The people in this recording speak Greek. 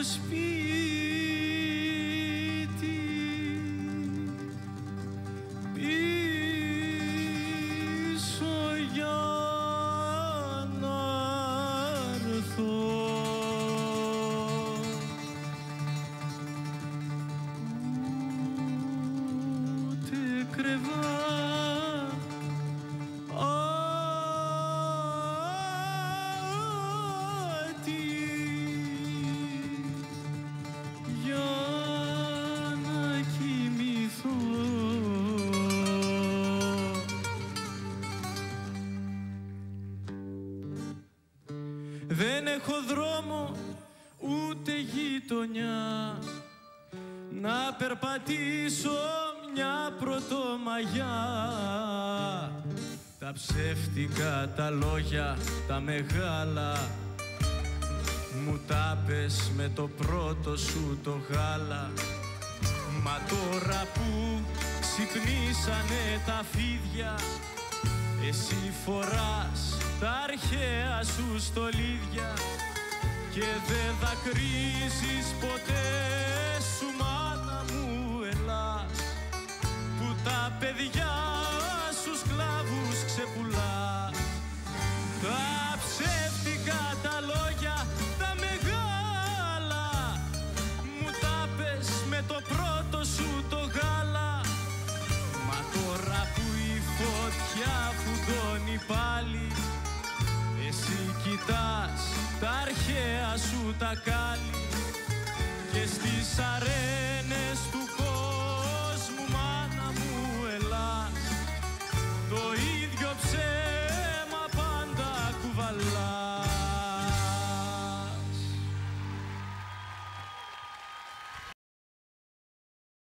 σπίτι πίσω για να έρθω. Ούτε κρεβάτι για να κοιμηθώ. Δεν έχω δρόμο ούτε γειτονιά να περπατήσω μια πρωτομαγιά. Τα ψεύτικα τα λόγια τα μεγάλα μου τα πες με το πρώτο σου το γάλα. Μα τώρα που ξυπνήσανε τα φίδια εσύ φοράς τα αρχαία σου στολίδια και δεν δακρύζεις ποτέ σου μάνα μου ελάς που τα παιδιά σου σκλάβους ξεπουλάς. Τα ψεύτικα τα λόγια τα μεγάλα μου τα πες με το πρώτο σου το γάλα. Μα τώρα που η φωτιά φουντώνει πάλι εσύ κοιτάς τα αρχαία σου τα κάλλη και στις αρένες του